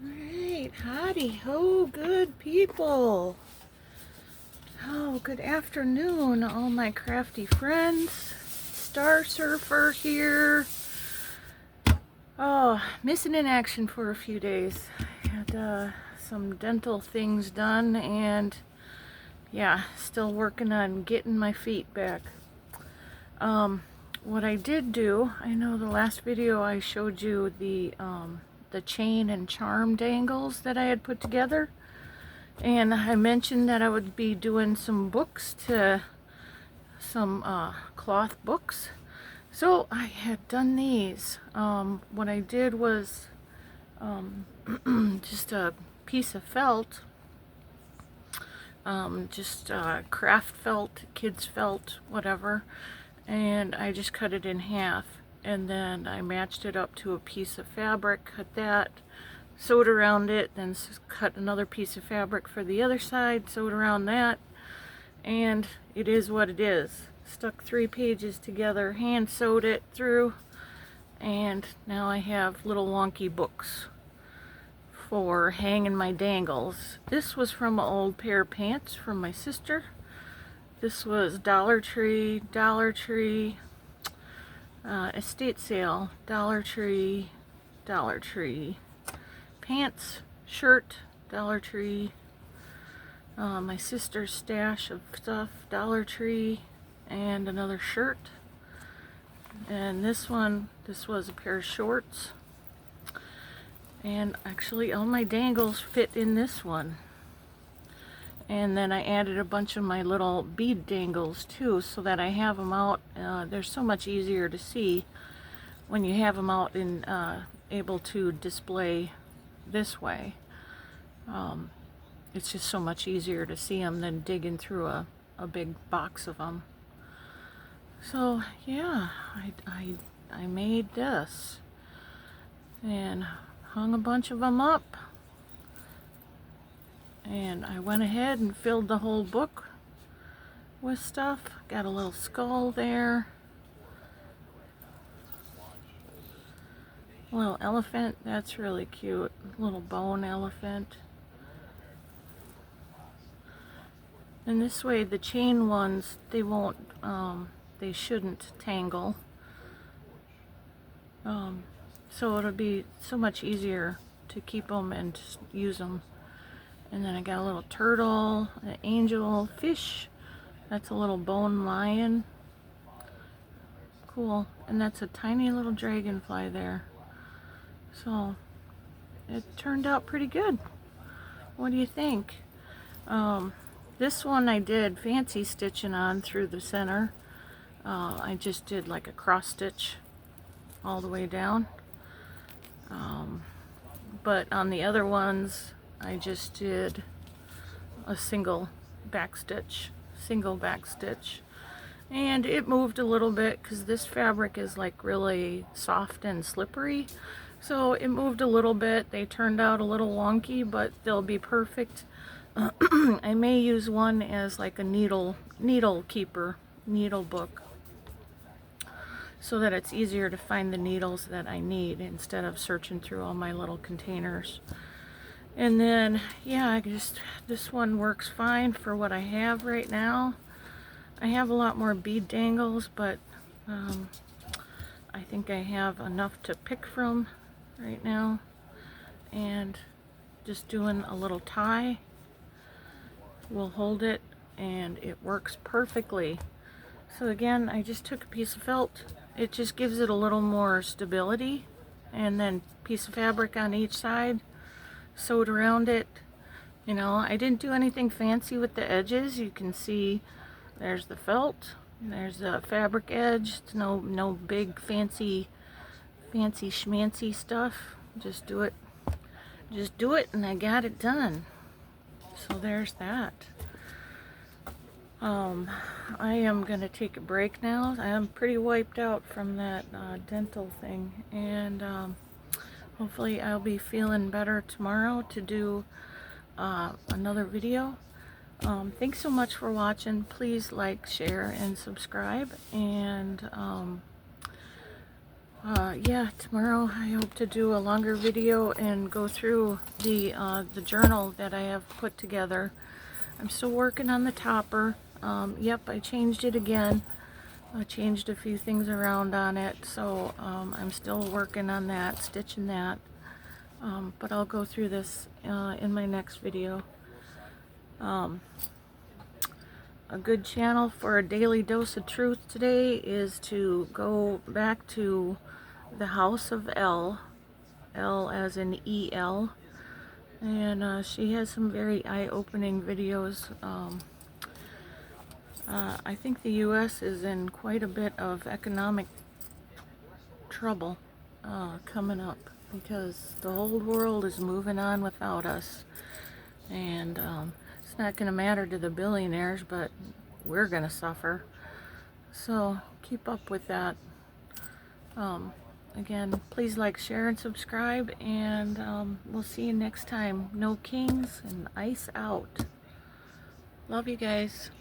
Alright, howdy ho, good people. Oh, good afternoon, all my crafty friends. Star Surfer here. Oh, missing in action for a few days. Had some dental things done, and yeah, still working on getting my feet back. What I did do, I know the last video I showed you the chain and charm dangles that I had put together, and I mentioned that I would be doing some books, some cloth books. So I had done these. What I did was just a piece of felt, just craft felt, kids felt, whatever, and I just cut it in half, and then I matched it up to a piece of fabric, cut that, sewed around it, then cut another piece of fabric for the other side, sewed around that, and it is what it is. Stuck 3 pages together, hand sewed it through, and now I have little wonky books for hanging my dangles. This was from an old pair of pants from my sister. This was Dollar Tree, estate sale, Dollar Tree, pants, shirt, Dollar Tree, my sister's stash of stuff, Dollar Tree, and another shirt. And this was a pair of shorts. And actually all my dangles fit in this one. And then I added a bunch of my little bead dangles too, so that I have them out. They're so much easier to see when you have them out and able to display this way. It's just so much easier to see them than digging through a big box of them. So yeah, I made this and hung a bunch of them up. And I went ahead and filled the whole book with stuff. Got a little skull there. A little elephant, that's really cute. Little bone elephant. And this way the chain ones, they won't, they shouldn't tangle. So it'll be so much easier to keep them and use them. And then I got a little turtle, an angel fish. That's a little bone lion. Cool. And that's a tiny little dragonfly there. So it turned out pretty good. What do you think? This one I did fancy stitching on through the center. I just did like a cross stitch all the way down. But on the other ones, I just did a single back stitch, and it moved a little bit because this fabric is like really soft and slippery, so it moved a little bit. They turned out a little wonky, but they'll be perfect. I may use one as like a needle keeper, needle book, so that it's easier to find the needles that I need instead of searching through all my little containers. And then, yeah, this one works fine for what I have right now. I have a lot more bead dangles, but I think I have enough to pick from right now. And just doing a little tie will hold it, and it works perfectly. So again, I just took a piece of felt. It just gives it a little more stability, and then piece of fabric on each side, sewed around it. You know, I didn't do anything fancy with the edges. You can see there's the felt, there's the fabric edge. It's no big fancy schmancy stuff. Just do it, and I got it done. So there's that. I am gonna take a break now. I am pretty wiped out from that dental thing, and hopefully I'll be feeling better tomorrow to do another video. Thanks so much for watching. Please like, share, and subscribe, and Yeah, tomorrow I hope to do a longer video and go through the journal that I have put together. I'm still working on the topper. Yep, I changed it again. I changed a few things around on it, so I'm still working on that, stitching that. But I'll go through this in my next video. A good channel for a daily dose of truth today is to go back to the House of L, L as in E-L, and she has some very eye-opening videos. I think the U.S. is in quite a bit of economic trouble coming up because the whole world is moving on without us, and it's not going to matter to the billionaires, but we're going to suffer. So keep up with that. Again, please like, share, and subscribe, and we'll see you next time. No kings and ice out. Love you guys.